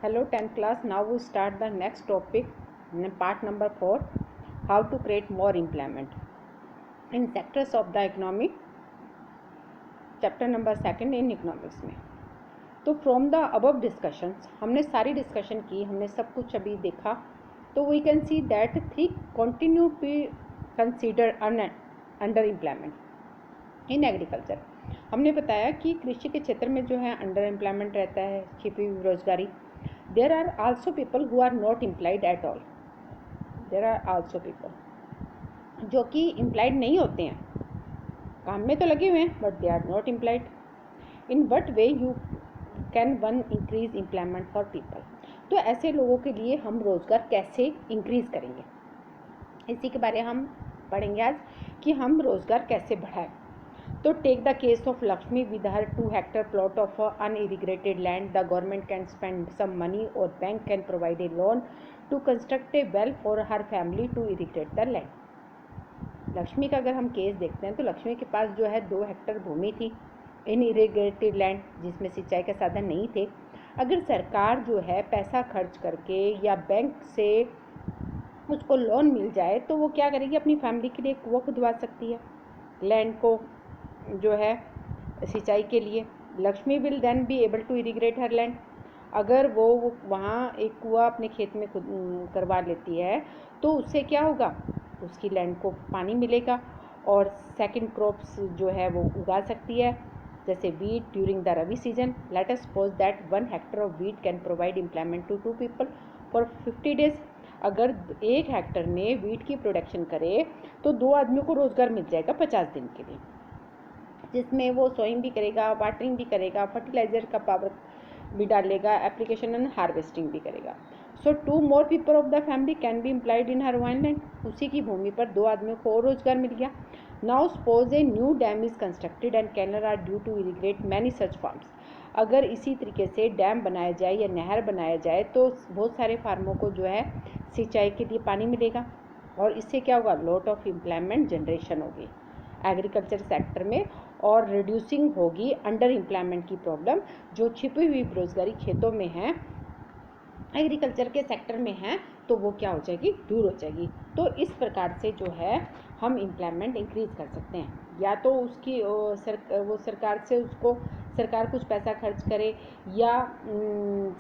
Hello 10th class. Now we start the next topic, part number 4, how to create more employment in sectors of the economy, chapter number 2 in economics में. तो from the above discussions हमने सारी discussion की, हमने सब कुछ अभी देखा. तो we can see that 3 continue to consider under employment in agriculture. हमने बताया कि कृषि के क्षेत्र में जो है अंडर एम्प्लॉयमेंट रहता है, छिपी हुई बेरोजगारी. There are also people who are not employed at all. There are also people जो कि एम्प्लॉयड नहीं होते हैं, काम में तो लगे हुए हैं but they are not employed. In what way you can one increase employment for people. तो ऐसे लोगों के लिए हम रोज़गार कैसे इंक्रीज करेंगे, इसी के बारे में हम पढ़ेंगे आज कि हम रोज़गार कैसे बढ़ाएं. तो take the case of Lakshmi with her 2 hectare plot of unirrigated land. The government can spend some money और bank can provide a loan to construct a well for her family to irrigate the land. Lakshmi का अगर हम case देखते हैं तो लक्ष्मी के पास जो है 2 हेक्टेयर भूमि थी, इनइरिगेटेड लैंड, जिसमें सिंचाई के साधन नहीं थे. अगर सरकार जो है पैसा खर्च करके या बैंक से उसको लोन मिल जाए तो वो क्या करेगी, अपनी फैमिली के लिए कुआं खुदवा सकती है लैंड को जो है सिंचाई के लिए. Lakshmi will then be able to irrigate her land. अगर वो वहाँ एक कुआं अपने खेत में खुद करवा लेती है तो उससे क्या होगा, उसकी लैंड को पानी मिलेगा और सेकंड क्रॉप्स जो है वो उगा सकती है, जैसे wheat during the rabi season. Let us suppose that 1 hectare of wheat can provide employment to 2 people for 50 days. अगर 1 हेक्टर में वीट की प्रोडक्शन करे तो 2 आदमियों को रोज़गार मिल जाएगा 50 दिन के लिए, जिसमें वो सोइंग भी करेगा, वाटरिंग भी करेगा, फर्टिलाइजर का पावर भी डालेगा, एप्लीकेशन एंड हार्वेस्टिंग भी करेगा. सो 2 more people of the family can be employed in her one land. उसी की भूमि पर 2 आदमियों को और रोजगार मिल गया. Now suppose a new dam is constructed and canal are due to irrigate many such farms. अगर इसी तरीके से डैम बनाया जाए या नहर बनाया जाए तो बहुत सारे फार्मों को जो है सिंचाई के लिए पानी मिलेगा और इससे क्या होगा, लॉट ऑफ एम्प्लॉयमेंट जनरेशन होगी एग्रीकल्चर सेक्टर में और रिड्यूसिंग होगी अंडर एम्प्लॉयमेंट की प्रॉब्लम जो छिपी हुई बेरोजगारी खेतों में है, एग्रीकल्चर के सेक्टर में है, तो वो क्या हो जाएगी, दूर हो जाएगी. तो इस प्रकार से जो है हम एम्प्लॉयमेंट इंक्रीज कर सकते हैं. या तो उसकी वो सरकार से उसको सरकार कुछ पैसा खर्च करे या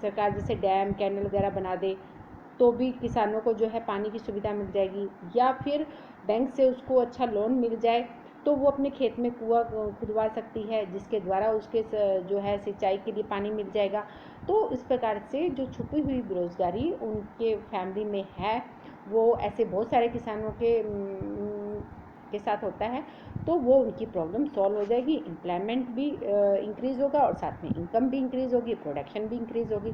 सरकार जैसे डैम कैनल वगैरह बना दे तो भी किसानों को जो है पानी की सुविधा मिल जाएगी, या फिर बैंक से उसको अच्छा लोन मिल जाए तो वो अपने खेत में कुआं खुदवा सकती है जिसके द्वारा उसके जो है सिंचाई के लिए पानी मिल जाएगा. तो इस प्रकार से जो छुपी हुई बेरोजगारी उनके फैमिली में है, वो ऐसे बहुत सारे किसानों के साथ होता है, तो वो उनकी प्रॉब्लम सॉल्व हो जाएगी, एम्प्लॉयमेंट भी इंक्रीज़ होगा और साथ में इनकम भी इंक्रीज़ होगी, प्रोडक्शन भी इंक्रीज़ होगी.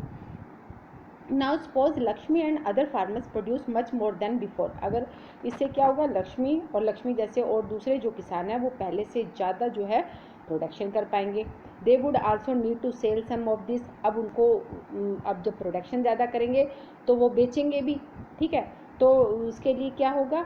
Now suppose Lakshmi and other farmers produce much more than before. अगर इससे क्या होगा, लक्ष्मी और लक्ष्मी जैसे और दूसरे जो किसान हैं वो पहले से ज़्यादा जो है प्रोडक्शन कर पाएंगे. They would also need to sell some of this. अब उनको अब जब प्रोडक्शन ज़्यादा करेंगे तो वो बेचेंगे भी, ठीक है. तो उसके लिए क्या होगा,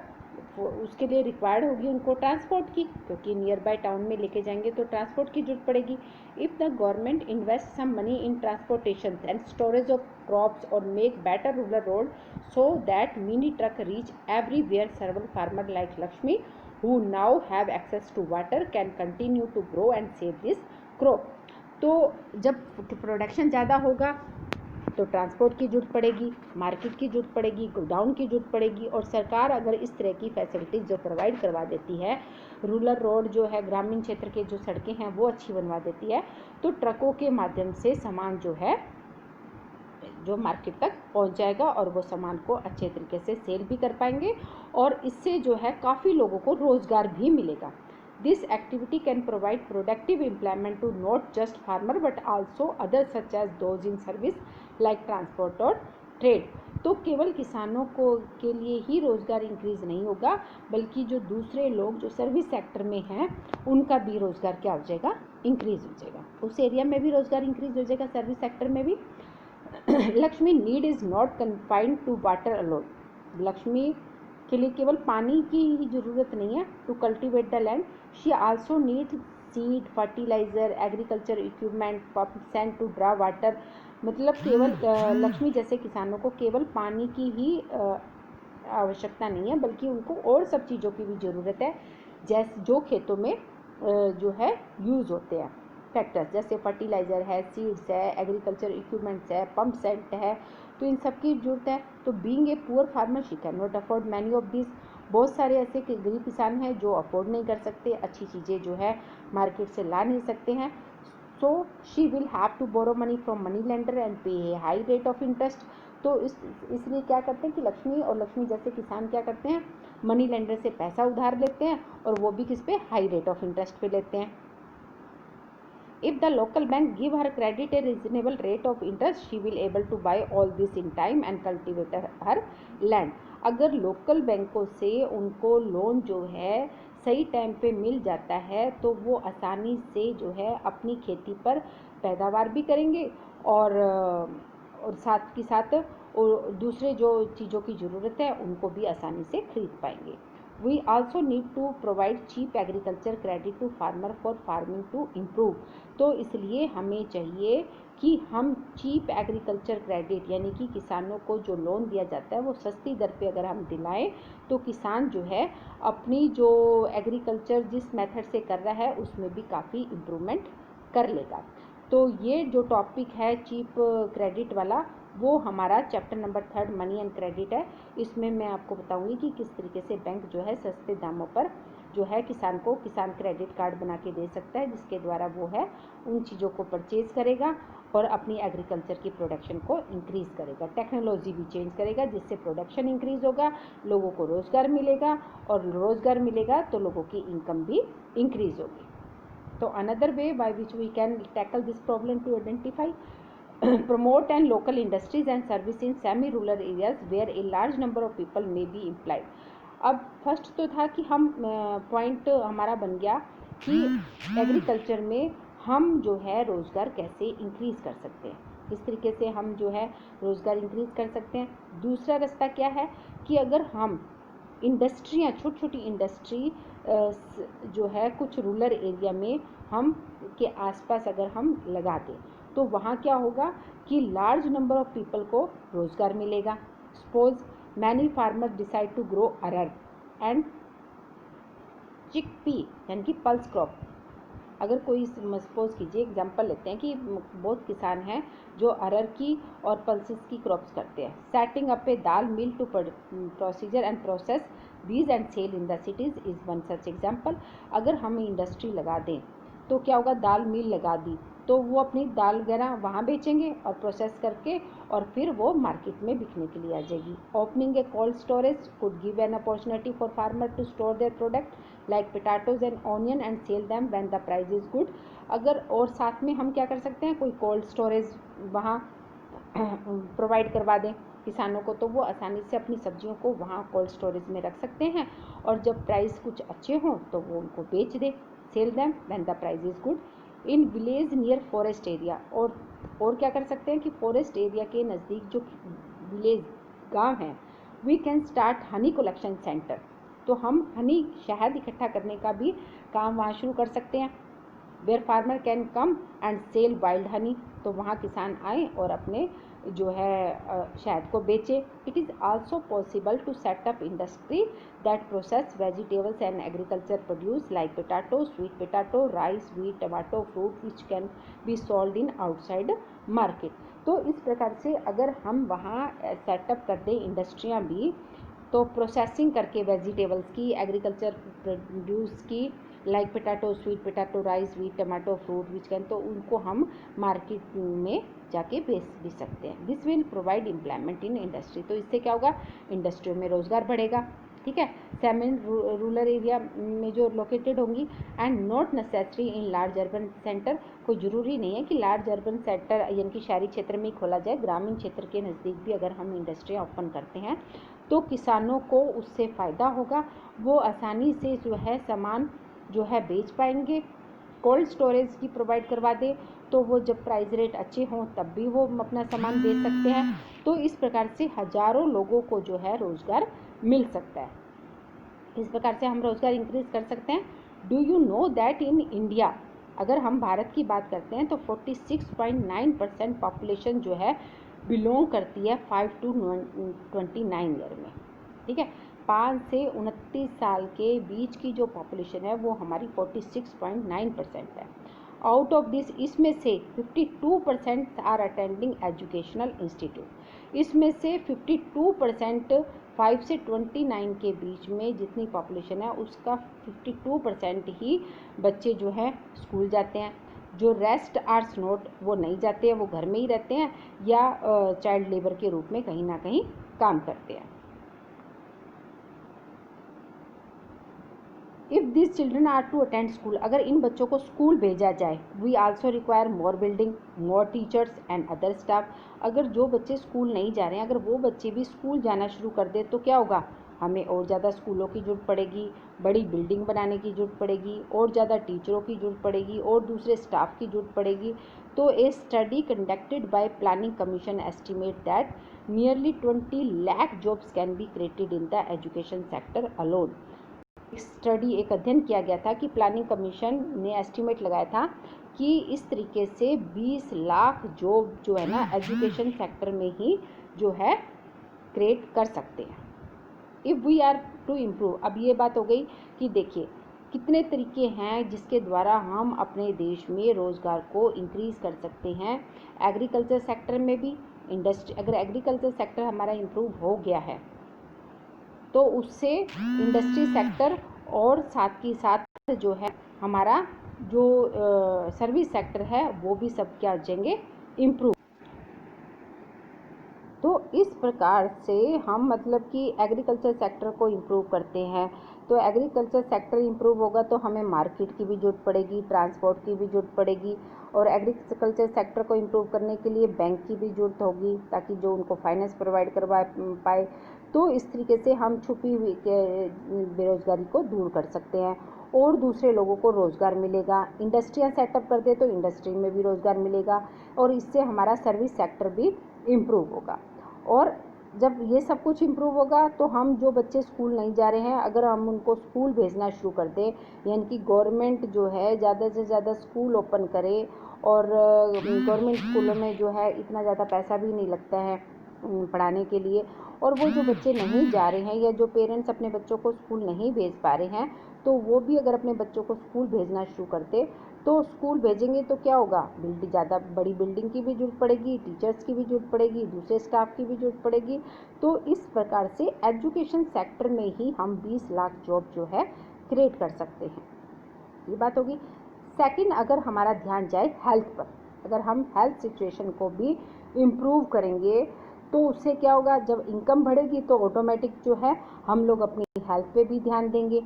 उसके लिए रिक्वायर्ड होगी उनको ट्रांसपोर्ट की, क्योंकि नियर बाय टाउन में लेके जाएंगे तो ट्रांसपोर्ट की जरूरत पड़ेगी. If the government invest some money in transportation and storage of crops और make better rural road so that mini truck reach everywhere, several farmer like Lakshmi who now have access to water can continue to grow and save this crop. तो जब production ज़्यादा होगा तो transport की जरूरत पड़ेगी, market की जरूरत पड़ेगी, गोडाउन की जरूरत पड़ेगी, और सरकार अगर इस तरह की फैसिलिटीज़ जो प्रोवाइड करवा देती है, रूरल रोड जो है ग्रामीण क्षेत्र के जो सड़कें हैं वो अच्छी बनवा देती है, तो ट्रकों के माध्यम से सामान जो है जो मार्केट तक पहुंच जाएगा और वो सामान को अच्छे तरीके से सेल भी कर पाएंगे और इससे जो है काफ़ी लोगों को रोज़गार भी मिलेगा. This activity can provide productive employment to not just farmer but also others such as those in service like transport और trade. तो केवल किसानों को के लिए ही रोज़गार इंक्रीज़ नहीं होगा, बल्कि जो दूसरे लोग जो सर्विस सेक्टर में हैं उनका भी रोज़गार क्या हो जाएगा, इंक्रीज़ हो जाएगा. उस एरिया में भी रोज़गार इंक्रीज़ हो जाएगा, सर्विस सेक्टर में भी. Lakshmi need is not confined to water alone. Lakshmi के लिए केवल पानी की ही ज़रूरत नहीं है to cultivate the land. She also need seed, fertiliser, agriculture equipment, pump set to draw water. मतलब केवल लक्ष्मी जैसे किसानों को केवल पानी की ही आवश्यकता नहीं है, बल्कि उनको और सब चीज़ों की भी ज़रूरत है, जैसे जो खेतों में जो है यूज़ होते हैं फैक्टर्स, जैसे फर्टिलाइज़र है, सीड्स है, एग्रीकल्चर इक्विपमेंट्स है, पंप सेट है, तो इन सब की जरूरत है। तो being a poor farmer she can not afford many of this. बहुत सारे ऐसे गरीब किसान हैं जो अफोर्ड नहीं कर सकते, अच्छी चीज़ें जो है मार्केट से ला नहीं सकते हैं। So she will have to borrow money from money lender and pay a high rate of interest. तो इसलिए क्या करते हैं कि लक्ष्मी और लक्ष्मी जैसे किसान क्या करते हैं, मनी लेंडर से पैसा उधार लेते हैं, और वो भी किस पे, हाई रेट ऑफ इंटरेस्ट पे लेते हैं। If the local bank give her credit a reasonable rate of interest, she will able to buy all this in time and cultivate her land. अगर लोकल बैंकों से उनको लोन जो है सही टाइम पे मिल जाता है, तो वो आसानी से जो है अपनी खेती पर पैदावार भी करेंगे, और साथ के साथ दूसरे जो चीज़ों की ज़रूरत है उनको भी आसानी से खरीद पाएंगे। We also need to provide cheap agriculture credit to farmer for farming to improve। तो इसलिए हमें चाहिए कि हम चीप एग्रीकल्चर क्रेडिट, यानी कि किसानों को जो लोन दिया जाता है वो सस्ती दर पे अगर हम दिलाएं, तो किसान जो है अपनी जो एग्रीकल्चर जिस मेथड से कर रहा है उसमें भी काफ़ी इम्प्रूवमेंट कर लेगा। तो ये जो टॉपिक है चीप क्रेडिट वाला, वो हमारा chapter number 3 money and credit है। इसमें मैं आपको बताऊंगी कि किस तरीके से बैंक जो है सस्ते दामों पर जो है किसान को किसान क्रेडिट कार्ड बना के दे सकता है, जिसके द्वारा वो है उन चीज़ों को परचेज करेगा और अपनी एग्रीकल्चर की प्रोडक्शन को इंक्रीज़ करेगा। टेक्नोलॉजी भी चेंज करेगा, जिससे प्रोडक्शन इंक्रीज़ होगा, लोगों को रोज़गार मिलेगा, और रोज़गार मिलेगा तो लोगों की इनकम भी इंक्रीज़ होगी। तो another way by which we can tackle this problem to identify promote and local industries and service in semi rural areas where a large number of people may be employed। अब first तो था कि हम point हमारा बन गया कि agriculture में हम जो है रोज़गार कैसे इंक्रीज़ कर सकते हैं, इस तरीके से हम जो है रोज़गार इंक्रीज़ कर सकते हैं। दूसरा रास्ता क्या है कि अगर हम इंडस्ट्रियाँ, छोटी छोटी इंडस्ट्री जो है कुछ रूरल एरिया में हम के आसपास अगर हम लगा दें, तो वहाँ क्या होगा कि लार्ज नंबर ऑफ पीपल को रोज़गार मिलेगा। Suppose many farmer decide to grow arhar and chickpea, यानी कि पल्स क्रॉप। अगर कोई सपोज कीजिए, एग्जांपल लेते हैं कि बहुत किसान हैं जो अरहर की और पल्सेस की क्रॉप्स करते हैं। Setting up a dal mill to procedure and process these and sale in the cities is one such example। अगर हम इंडस्ट्री लगा दें तो क्या होगा, दाल मिल लगा दी तो वो अपनी दाल वगैरह वहाँ बेचेंगे और प्रोसेस करके, और फिर वो मार्केट में बिकने के लिए आ जाएगी। Opening a cold storage could give an opportunity for farmer to store their product like potatoes and onion and sell them when the price is good. अगर और साथ में हम क्या कर सकते हैं, कोई कोल्ड स्टोरेज वहाँ प्रोवाइड करवा दें किसानों को, तो वो आसानी से अपनी सब्जियों को वहाँ कोल्ड स्टोरेज में रख सकते हैं, और जब प्राइस कुछ अच्छे हों तो वो उनको बेच दे। Sell them when the price is good in village near forest area. और क्या कर सकते हैं कि फॉरेस्ट एरिया के नज़दीक जो विलेज गांव हैं, we can start honey collection centre. तो हम हनी, शहद इकट्ठा करने का भी काम वहाँ शुरू कर सकते हैं। Where farmer can come and sell wild honey, तो वहाँ किसान आए और अपने जो है शहद को बेचे। It is also possible to set up industry that process vegetables and agriculture produce like potato, sweet potato, rice, wheat, tomato, fruit which can be sold in outside market. तो इस प्रकार से अगर हम वहाँ सेटअप कर दें इंडस्ट्रियाँ भी, तो प्रोसेसिंग करके वेजिटेबल्स की, एग्रीकल्चर प्रोड्यूस की, like potato, sweet potato, rice, wheat, tomato, fruit which can, तो उनको हम मार्केट में जाके बेच भी सकते हैं। This will provide employment in industry. तो इससे क्या होगा, इंडस्ट्री में रोज़गार बढ़ेगा। ठीक है, सेमी रूरल एरिया में जो लोकेटेड होंगी and not necessary in large urban centre. कोई ज़रूरी नहीं है कि लार्ज अर्बन सेंटर यानी कि शहरी क्षेत्र में ही खोला जाए, ग्रामीण क्षेत्र के नज़दीक भी अगर हम इंडस्ट्रियाँ ओपन करते हैं तो किसानों को उससे फ़ायदा होगा। वो आसानी से जो है सामान जो है बेच पाएंगे। कोल्ड स्टोरेज की प्रोवाइड करवा दे तो वो जब प्राइस रेट अच्छे हों तब भी वो अपना सामान बेच सकते हैं। तो इस प्रकार से हज़ारों लोगों को जो है रोज़गार मिल सकता है। इस प्रकार से हम रोज़गार इंक्रीज़ कर सकते हैं। Do you know that in India, अगर हम भारत की बात करते हैं तो 46.9% पॉपुलेशन जो है बिलोंग करती है 5 to 29 ईयर में, ठीक है। 5 से 29 साल के बीच की जो पॉपुलेशन है वो हमारी 46.9% है। आउट ऑफ दिस, इसमें से 52% आर अटेंडिंग एजुकेशनल इंस्टीट्यूट। इसमें से 52% 5 से 29 के बीच में जितनी पॉपुलेशन है उसका 52% ही बच्चे जो हैं स्कूल जाते हैं। जो रेस्ट आर्स नोट वो नहीं जाते हैं, वो घर में ही रहते हैं या चाइल्ड लेबर के रूप में कहीं ना कहीं काम करते हैं। If this children are to attend school, अगर इन बच्चों को स्कूल भेजा जाए, we also require more building, more teachers and other staff. अगर जो बच्चे स्कूल नहीं जा रहे हैं, अगर वो बच्चे भी स्कूल जाना शुरू कर दे तो क्या होगा, हमें और ज़्यादा स्कूलों की ज़रूरत पड़ेगी, बड़ी बिल्डिंग बनाने की ज़रूरत पड़ेगी, और ज़्यादा टीचरों की ज़रूरत पड़ेगी, और दूसरे स्टाफ की ज़रूरत पड़ेगी। तो a study conducted by planning commission estimate that nearly 20 lakh jobs can be created in the education sector alone. एक अध्ययन किया गया था कि प्लानिंग कमीशन ने एस्टिमेट लगाया था कि इस तरीके से 20 लाख जॉब जो है ना एजुकेशन सेक्टर में ही जो है क्रिएट कर सकते हैं। If we are to improve, अब ये बात हो गई कि देखिए कितने तरीके हैं जिसके द्वारा हम अपने देश में रोज़गार को इंक्रीज़ कर सकते हैं। एग्रीकल्चर सेक्टर में भी इंडस्ट्री, अगर एग्रीकल्चर सेक्टर हमारा इम्प्रूव हो गया है तो उससे इंडस्ट्री सेक्टर और साथ ही साथ जो है हमारा जो सर्विस सेक्टर है वो भी सब क्या हो जाएंगे, इम्प्रूव। तो इस प्रकार से हम मतलब कि एग्रीकल्चर सेक्टर को इम्प्रूव करते हैं। तो एग्रीकल्चर सेक्टर इम्प्रूव होगा तो हमें मार्केट की भी ज़रूरत पड़ेगी, ट्रांसपोर्ट की भी ज़रूरत पड़ेगी, और एग्रीकल्चर सेक्टर को इम्प्रूव करने के लिए बैंक की भी ज़रूरत होगी ताकि जो उनको फाइनेंस प्रोवाइड करवा पाए। तो इस तरीके से हम छुपी हुई बेरोज़गारी को दूर कर सकते हैं और दूसरे लोगों को रोज़गार मिलेगा। इंडस्ट्रियाँ सेटअप कर दे तो इंडस्ट्री में भी रोज़गार मिलेगा और इससे हमारा सर्विस सेक्टर भी इम्प्रूव होगा। और जब ये सब कुछ इम्प्रूव होगा तो हम जो बच्चे स्कूल नहीं जा रहे हैं, अगर हम उनको स्कूल भेजना शुरू कर दें, यानी कि गवर्नमेंट जो है ज़्यादा से ज़्यादा स्कूल ओपन करे, और गवर्नमेंट स्कूलों में जो है इतना ज़्यादा पैसा भी नहीं लगता है पढ़ाने के लिए, और वो जो बच्चे नहीं जा रहे हैं या जो पेरेंट्स अपने बच्चों को स्कूल नहीं भेज पा रहे हैं तो वो भी अगर अपने बच्चों को स्कूल भेजना शुरू करते तो स्कूल भेजेंगे तो क्या होगा, ज़्यादा बड़ी बिल्डिंग की भी जरूरत पड़ेगी, टीचर्स की भी जरूरत पड़ेगी, दूसरे स्टाफ की भी जरूरत पड़ेगी। तो इस प्रकार से एजुकेशन सेक्टर में ही हम 20 लाख जॉब जो है क्रिएट कर सकते हैं। ये बात होगी। सेकंड, अगर हमारा ध्यान जाए हेल्थ पर, अगर हम हेल्थ सिचुएशन को भी इम्प्रूव करेंगे तो उससे क्या होगा, जब इनकम बढ़ेगी तो ऑटोमेटिक जो है हम लोग अपनी हेल्थ पे भी ध्यान देंगे।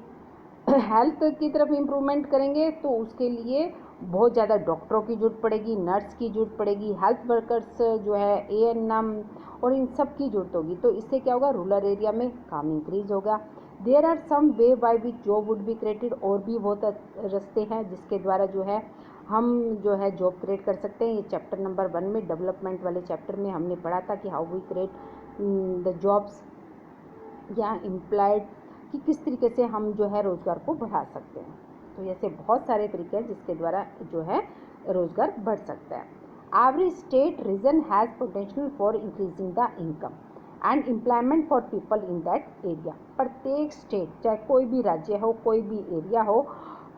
हेल्थ की तरफ इम्प्रूवमेंट करेंगे तो उसके लिए बहुत ज़्यादा डॉक्टरों की ज़रूरत पड़ेगी, नर्स की ज़रूरत पड़ेगी, हेल्थ वर्कर्स जो है ANM और इन सब की ज़रूरत होगी। तो इससे क्या होगा, रूरल एरिया में काम इंक्रीज होगा। There are some way by which job would be created, और भी बहुत रास्ते हैं जिसके द्वारा जो है हम जो है जॉब क्रिएट कर सकते हैं। ये चैप्टर नंबर 1 में डेवलपमेंट वाले चैप्टर में हमने पढ़ा था कि how we create the jobs या एम्प्लॉयड, कि किस तरीके से हम जो है रोज़गार को बढ़ा सकते हैं। तो ऐसे बहुत सारे तरीके हैं जिसके द्वारा जो है रोज़गार बढ़ सकता है। Every state region has potential for increasing the income and employment for people in that area. प्रत्येक स्टेट, चाहे कोई भी राज्य हो, कोई भी एरिया हो,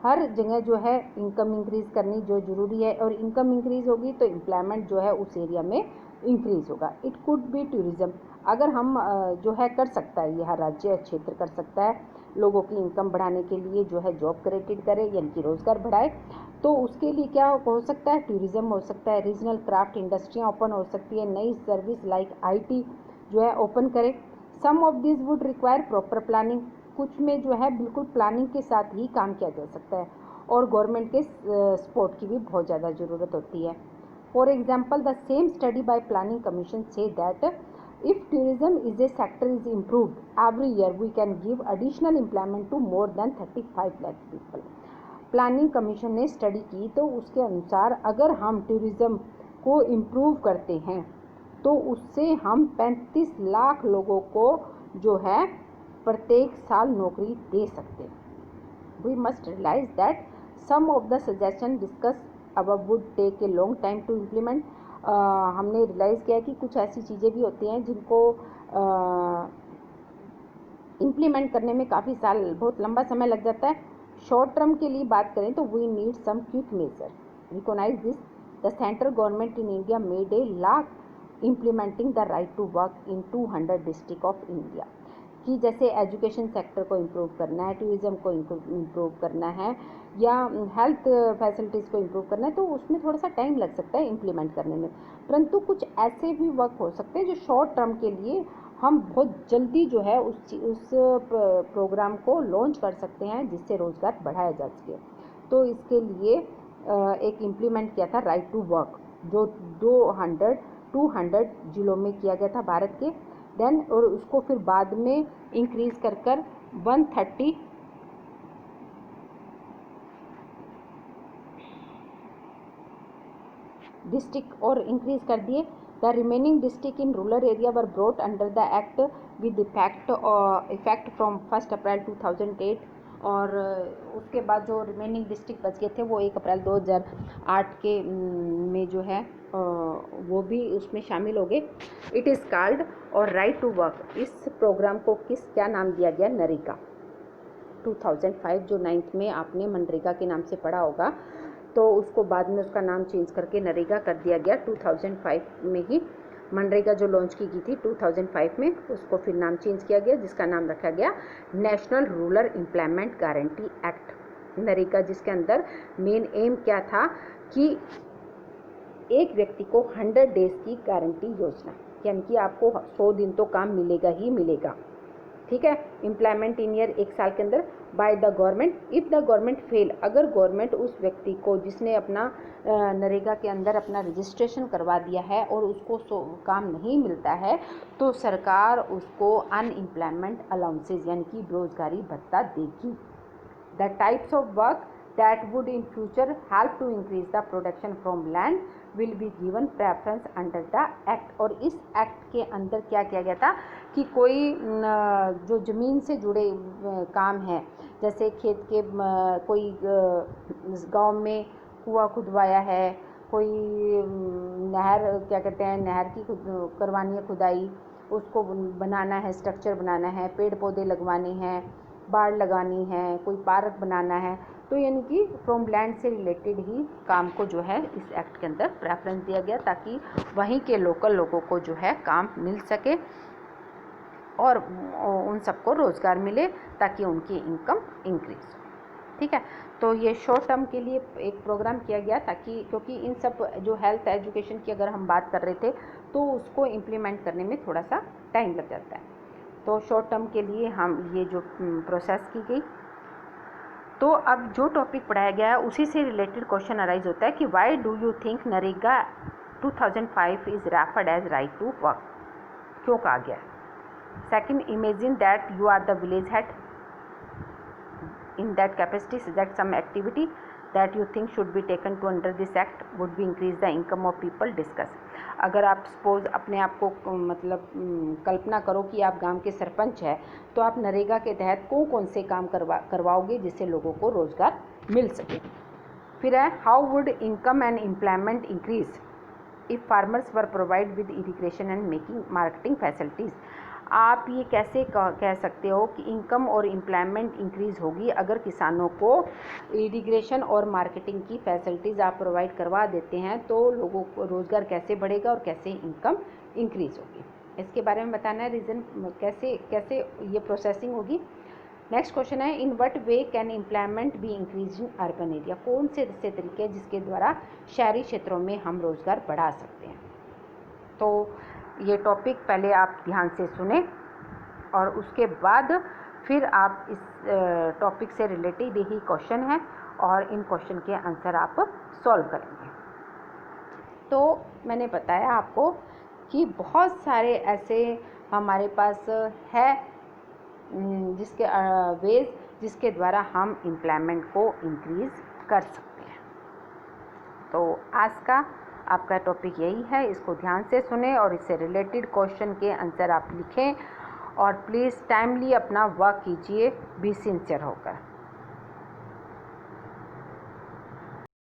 हर जगह जो है इनकम इंक्रीज़ करनी जो ज़रूरी है, और इनकम इंक्रीज़ होगी तो एम्प्लॉयमेंट जो है उस एरिया में इंक्रीज़ होगा। इट कुड बी टूरिज़्म, अगर हम जो है कर सकता है, यह राज्य क्षेत्र कर सकता है लोगों की इनकम बढ़ाने के लिए जो है जॉब क्रिएटेड करे यानी कि रोज़गार बढ़ाए, तो उसके लिए क्या हो सकता है, टूरिज़्म हो सकता है, रीजनल क्राफ्ट इंडस्ट्रियाँ ओपन हो सकती है, नई सर्विस लाइक IT जो है ओपन करे। Some of this would require proper planning, कुछ में जो है बिल्कुल प्लानिंग के साथ ही काम किया जा सकता है, और गवर्नमेंट के सपोर्ट की भी बहुत ज़्यादा ज़रूरत होती है। For example, the same study bye planning commission say that if tourism is a sector is improved every year we can give additional employment to more than 35 lakh people। Planning commission ने study की तो उसके अनुसार अगर हम tourism को improve करते हैं तो उससे हम 35 लाख लोगों को जो है प्रत्येक साल नौकरी दे सकते हैं। We must realize that some of the suggestion discuss above would take a long time to implement. हमने रियलाइज़ किया कि कुछ ऐसी चीज़ें भी होती हैं जिनको इम्प्लीमेंट करने में काफ़ी साल, बहुत लंबा समय लग जाता है। शॉर्ट टर्म के लिए बात करें तो we need some quick measure. Recognise this, the central government in India made a law implementing the right to work in 200 district of India. कि जैसे एजुकेशन सेक्टर को इम्प्रूव करना है, टूरिज़्म को इम्प्रूव करना है, या हेल्थ फैसिलिटीज़ को इम्प्रूव करना है, तो उसमें थोड़ा सा टाइम लग सकता है इम्प्लीमेंट करने में। परंतु कुछ ऐसे भी वर्क हो सकते हैं जो शॉर्ट टर्म के लिए हम बहुत जल्दी जो है उस प्रोग्राम को लॉन्च कर सकते हैं, जिससे रोज़गार बढ़ाया जा सके। तो इसके लिए एक इम्प्लीमेंट किया था राइट टू वर्क, जो 200 जिलों में किया गया था भारत के। देन और उसको फिर बाद में इंक्रीज़ कर 130 डिस्ट्रिक्ट और इंक्रीज़ कर दिए। The remaining district in rural area were brought under the act with effect from 1 अप्रैल 2008। और उसके बाद जो रिमेनिंग डिस्ट्रिक्ट बच गए थे वो 1 अप्रैल 2008 के में जो है वो भी उसमें शामिल हो गए। इट इज़ कॉल्ड और राइट टू वर्क, इस प्रोग्राम को क्या नाम दिया गया? नरेगा। 2005 जो 9th में आपने मनरेगा के नाम से पढ़ा होगा, तो उसको बाद में उसका नाम चेंज करके नरेगा कर दिया गया। 2005 में ही मनरेगा जो लॉन्च की गई थी 2005 में, उसको फिर नाम चेंज किया गया, जिसका नाम रखा गया national rural employment guarantee act, NREGA. जिसके अंदर मेन एम क्या था कि एक व्यक्ति को 100 डेज की गारंटी योजना, यानी कि आपको 100 दिन तो काम मिलेगा ही मिलेगा, ठीक है। एम्प्लॉयमेंट इन ईयर, 1 साल के अंदर, by the government if the government fail, अगर गवर्नमेंट उस व्यक्ति को जिसने अपना नरेगा के अंदर अपना रजिस्ट्रेशन करवा दिया है और उसको काम नहीं मिलता है, तो सरकार उसको अनएम्प्लॉयमेंट अलाउंसेज यानी कि बेरोजगारी भत्ता देगी। The types of work that would in future help to increase the production from land will be given preference under the act। और इस एक्ट के अंदर क्या किया गया था कि कोई जो ज़मीन से जुड़े काम है, जैसे खेत के कोई गांव में कुआं खुदवाया है, कोई नहर क्या कहते हैं नहर की करवानी है खुदाई, उसको बनाना है, स्ट्रक्चर बनाना है, पेड़ पौधे लगवाने हैं, बाड़ लगानी है, कोई पार्क बनाना है, तो यानी कि फ्रॉम लैंड से रिलेटेड ही काम को जो है इस एक्ट के अंदर प्रेफरेंस दिया गया, ताकि वहीं के लोकल लोगों को जो है काम मिल सके और उन सबको रोज़गार मिले, ताकि उनकी इनकम इंक्रीज हो, ठीक है। तो ये शॉर्ट टर्म के लिए एक प्रोग्राम किया गया, ताकि क्योंकि इन सब जो हेल्थ एजुकेशन की अगर हम बात कर रहे थे तो उसको इम्प्लीमेंट करने में थोड़ा सा टाइम लग जाता है। तो शॉर्ट टर्म के लिए हम ये जो प्रोसेस की गई। तो अब जो टॉपिक पढ़ाया गया है उसी से रिलेटेड क्वेश्चन अराइज होता है कि why do you think NREGA 2005 is referred as right to work, क्यों कहा गया? Second, imagine that you are the village head, in that capacity suggest some activity that you think should be taken to under this act would be increase the income of people, discuss. अगर आप suppose अपने आप को मतलब कल्पना करो कि आप गांव के सरपंच हैं, तो आप नरेगा के तहत कौन से काम करवाओगे जिससे लोगों को रोज़गार मिल सके। फिर है how would income and employment increase if farmers were provide with irrigation and making marketing facilities. आप ये कैसे कह सकते हो कि इनकम और एम्प्लॉयमेंट इंक्रीज़ होगी अगर किसानों को इरिगेशन और मार्केटिंग की फैसिलिटीज़ आप प्रोवाइड करवा देते हैं, तो लोगों को रोज़गार कैसे बढ़ेगा और कैसे इनकम इंक्रीज़ होगी, इसके बारे में बताना है। रीज़न कैसे ये प्रोसेसिंग होगी। नेक्स्ट क्वेश्चन है in what way can employment be increase in urban area, कौन से ऐसे तरीके हैं जिसके द्वारा शहरी क्षेत्रों में हम रोज़गार बढ़ा सकते हैं। तो ये टॉपिक पहले आप ध्यान से सुने और उसके बाद फिर आप इस टॉपिक से रिलेटेड यही क्वेश्चन है और इन क्वेश्चन के आंसर आप सॉल्व करेंगे। तो मैंने बताया आपको कि बहुत सारे ऐसे हमारे पास है जिसके वेज जिसके द्वारा हम एम्प्लॉयमेंट को इंक्रीज़ कर सकते हैं। तो आज का आपका टॉपिक यही है, इसको ध्यान से सुने और इससे रिलेटेड क्वेश्चन के आंसर आप लिखें और प्लीज़ टाइमली अपना वर्क कीजिए, बी सिंसियर होकर।